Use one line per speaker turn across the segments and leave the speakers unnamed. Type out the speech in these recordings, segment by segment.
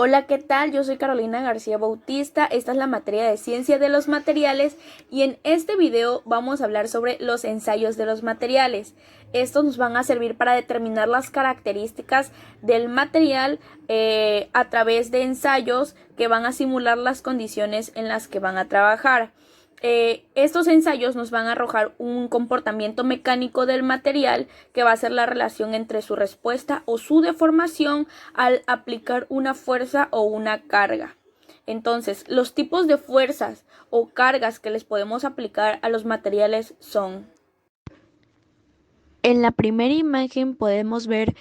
Hola, ¿qué tal? Yo soy Carolina García Bautista, esta es la materia de Ciencia de los Materiales y en este video vamos a hablar sobre los ensayos de los materiales. Estos nos van a servir para determinar las características del material a través de ensayos que van a simular las condiciones en las que van a trabajar. Estos ensayos nos van a arrojar un comportamiento mecánico del material que va a ser la relación entre su respuesta o su deformación al aplicar una fuerza o una carga. Entonces, los tipos de fuerzas o cargas que les podemos aplicar a los materiales son:
En la primera imagen podemos ver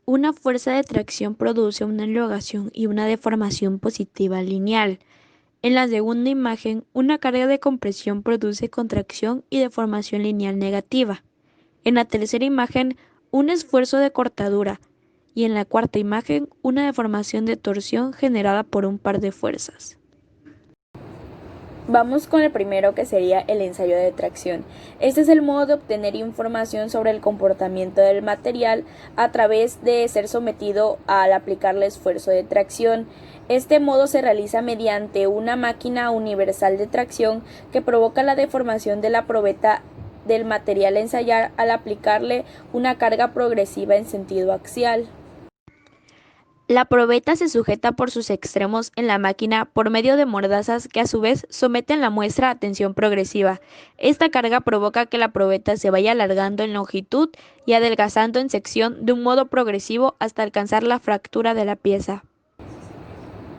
una fuerza de tracción produce una elongación y una deformación positiva lineal. En la segunda imagen, una carga de compresión produce contracción y deformación lineal negativa. En la tercera imagen, un esfuerzo de cortadura. Y en la cuarta imagen, una deformación de torsión generada por un par de fuerzas.
Vamos con el primero, que sería el ensayo de tracción. Este es el modo de obtener información sobre el comportamiento del material a través de ser sometido al aplicarle esfuerzo de tracción. Este modo se realiza mediante una máquina universal de tracción que provoca la deformación de la probeta del material a ensayar al aplicarle una carga progresiva en sentido axial.
La probeta se sujeta por sus extremos en la máquina por medio de mordazas que a su vez someten la muestra a tensión progresiva. Esta carga provoca que la probeta se vaya alargando en longitud y adelgazando en sección de un modo progresivo hasta alcanzar la fractura de la pieza.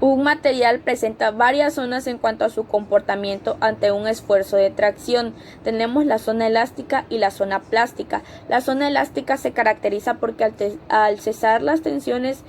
Un material presenta varias zonas en cuanto a su comportamiento ante un esfuerzo de tracción. Tenemos la zona elástica y la zona plástica. La zona elástica se caracteriza porque al cesar las tensiones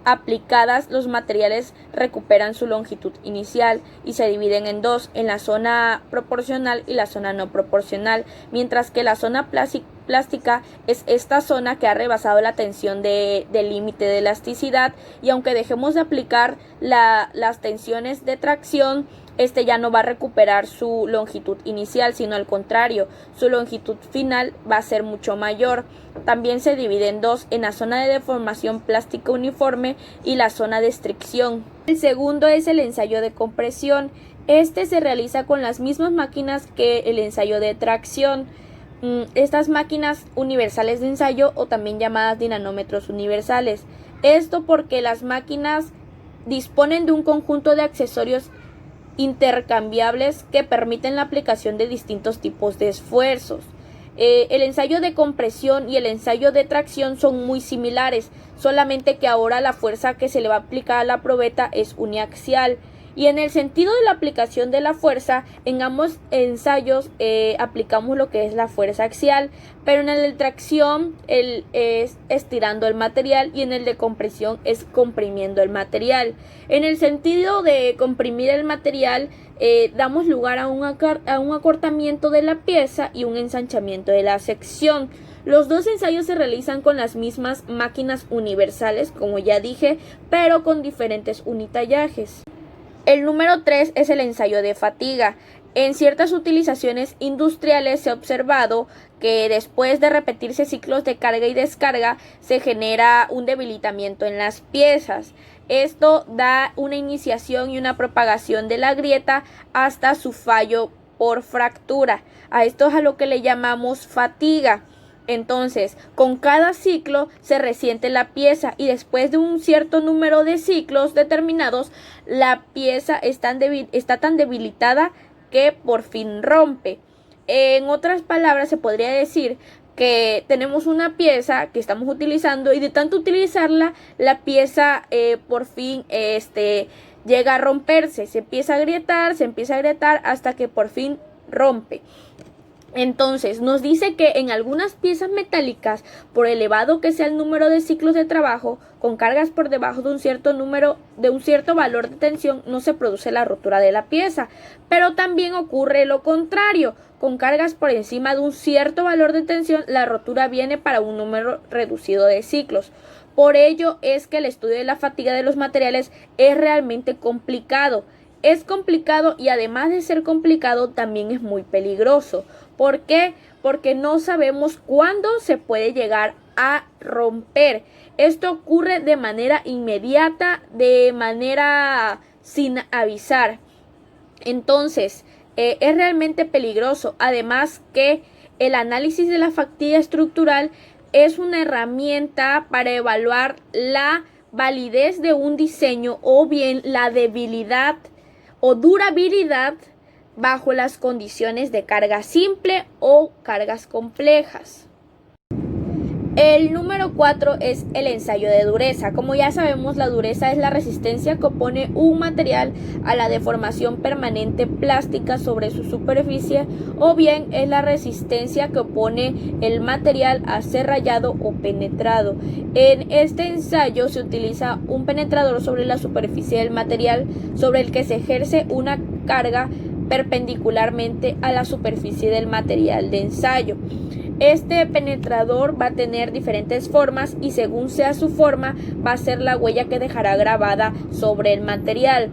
aplicadas, los materiales recuperan su longitud inicial y se dividen en dos, en la zona proporcional y la zona no proporcional, mientras que la zona plástica es esta zona que ha rebasado la tensión del límite de elasticidad, y aunque dejemos de aplicar las tensiones de tracción, este ya no va a recuperar su longitud inicial, sino al contrario, su longitud final va a ser mucho mayor. También se divide en dos, en la zona de deformación plástica uniforme y la zona de estricción. El segundo es el ensayo de compresión. Este se realiza con las mismas máquinas que el ensayo de tracción. Estas máquinas universales de ensayo, o también llamadas dinamómetros universales. Esto porque las máquinas disponen de un conjunto de accesorios intercambiables que permiten la aplicación de distintos tipos de esfuerzos. El ensayo de compresión y el ensayo de tracción son muy similares, solamente que ahora la fuerza que se le va a aplicar a la probeta es uniaxial. Y en el sentido de la aplicación de la fuerza, en ambos ensayos aplicamos lo que es la fuerza axial, pero en el de tracción es estirando el material y en el de compresión es comprimiendo el material. En el sentido de comprimir el material, damos lugar a un acortamiento de la pieza y un ensanchamiento de la sección. Los dos ensayos se realizan con las mismas máquinas universales, como ya dije, pero con diferentes unitallajes. El número 3 es el ensayo de fatiga. En ciertas utilizaciones industriales se ha observado que después de repetirse ciclos de carga y descarga se genera un debilitamiento en las piezas. Esto da una iniciación y una propagación de la grieta hasta su fallo por fractura. A esto es a lo que le llamamos fatiga. Entonces, con cada ciclo se resiente la pieza y después de un cierto número de ciclos determinados, la pieza está tan debilitada que por fin rompe. En otras palabras, se podría decir que tenemos una pieza que estamos utilizando y de tanto utilizarla, la pieza por fin llega a romperse, se empieza a agrietar hasta que por fin rompe. Entonces, nos dice que en algunas piezas metálicas, por elevado que sea el número de ciclos de trabajo, con cargas por debajo de un cierto valor de tensión, no se produce la rotura de la pieza. Pero también ocurre lo contrario. Con cargas por encima de un cierto valor de tensión, la rotura viene para un número reducido de ciclos. Por ello es que el estudio de la fatiga de los materiales es realmente complicado. Es complicado y además de ser complicado también es muy peligroso. ¿Por qué? Porque no sabemos cuándo se puede llegar a romper. Esto ocurre de manera inmediata, de manera sin avisar. Entonces, es realmente peligroso. Además que el análisis de la fatiga estructural es una herramienta para evaluar la validez de un diseño o bien la debilidad o durabilidad bajo las condiciones de carga simple o cargas complejas. El número 4 es el ensayo de dureza. Como ya sabemos, la dureza es la resistencia que opone un material a la deformación permanente plástica sobre su superficie, o bien es la resistencia que opone el material a ser rayado o penetrado. En este ensayo se utiliza un penetrador sobre la superficie del material sobre el que se ejerce una carga perpendicularmente a la superficie del material de ensayo. Este penetrador va a tener diferentes formas y según sea su forma va a ser la huella que dejará grabada sobre el material.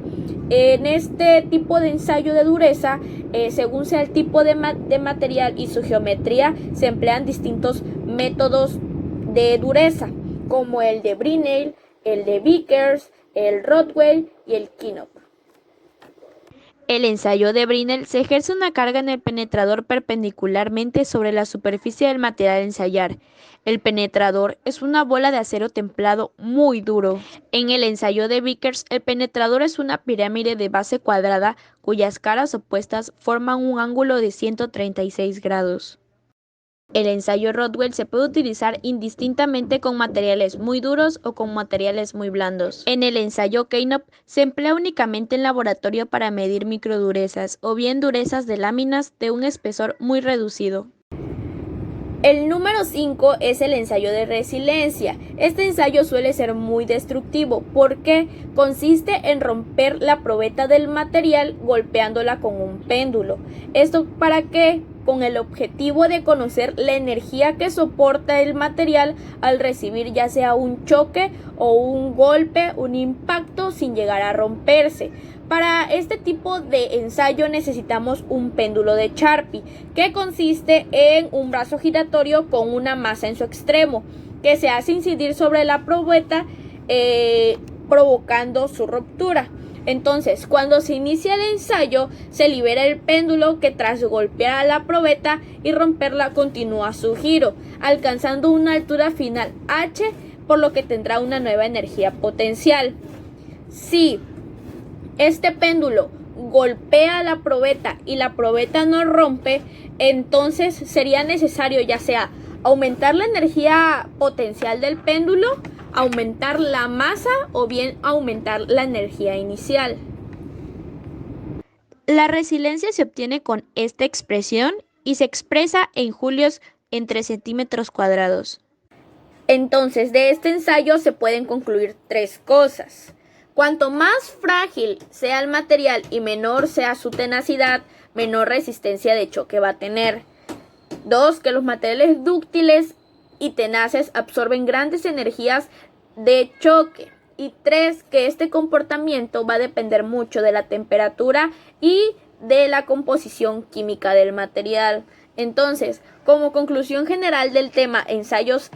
En este tipo de ensayo de dureza, según sea el tipo de material y su geometría, se emplean distintos métodos de dureza, como el de Brinell, el de Vickers, el Rodwell y el Knoop.
El ensayo de Brinell se ejerce una carga en el penetrador perpendicularmente sobre la superficie del material a ensayar. El penetrador es una bola de acero templado muy duro. En el ensayo de Vickers, el penetrador es una pirámide de base cuadrada cuyas caras opuestas forman un ángulo de 136 grados. El ensayo Rodwell se puede utilizar indistintamente con materiales muy duros o con materiales muy blandos. En el ensayo Knoop se emplea únicamente en laboratorio para medir microdurezas o bien durezas de láminas de un espesor muy reducido.
El número 5 es el ensayo de resiliencia. Este ensayo suele ser muy destructivo porque consiste en romper la probeta del material golpeándola con un péndulo. ¿Esto para qué? Con el objetivo de conocer la energía que soporta el material al recibir ya sea un choque o un golpe, un impacto sin llegar a romperse. Para este tipo de ensayo necesitamos un péndulo de Charpy, que consiste en un brazo giratorio con una masa en su extremo, que se hace incidir sobre la probeta provocando su ruptura. Entonces, cuando se inicia el ensayo, se libera el péndulo que tras golpear a la probeta y romperla continúa su giro, alcanzando una altura final h, por lo que tendrá una nueva energía potencial. Si este péndulo golpea la probeta y la probeta no rompe, entonces sería necesario ya sea aumentar la energía potencial del péndulo, aumentar la masa o bien aumentar la energía inicial.
La resiliencia se obtiene con esta expresión y se expresa en julios entre centímetros cuadrados.
Entonces, de este ensayo se pueden concluir tres cosas. Cuanto más frágil sea el material y menor sea su tenacidad, menor resistencia de choque va a tener. 2. Que los materiales dúctiles y tenaces absorben grandes energías de choque. Y 3. Que este comportamiento va a depender mucho de la temperatura y de la composición química del material. Entonces, como conclusión general del tema ensayos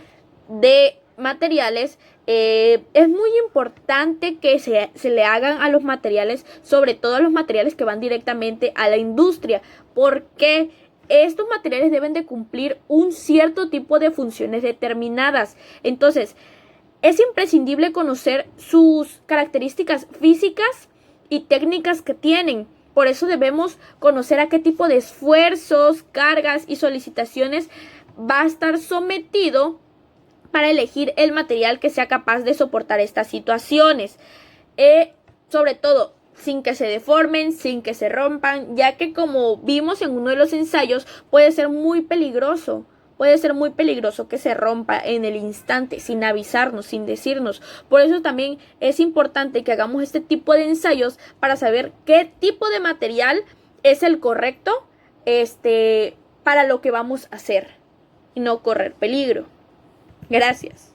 de materiales, es muy importante que se le hagan a los materiales, sobre todo a los materiales que van directamente a la industria, porque estos materiales deben de cumplir un cierto tipo de funciones determinadas. Entonces, es imprescindible conocer sus características físicas y técnicas que tienen. Por eso debemos conocer a qué tipo de esfuerzos, cargas y solicitaciones va a estar sometido para elegir el material que sea capaz de soportar estas situaciones. Sobre todo, sin que se deformen, sin que se rompan, ya que como vimos en uno de los ensayos, puede ser muy peligroso. Puede ser muy peligroso que se rompa en el instante, sin avisarnos, sin decirnos. Por eso también es importante que hagamos este tipo de ensayos para saber qué tipo de material es el correcto para lo que vamos a hacer y no correr peligro. Gracias.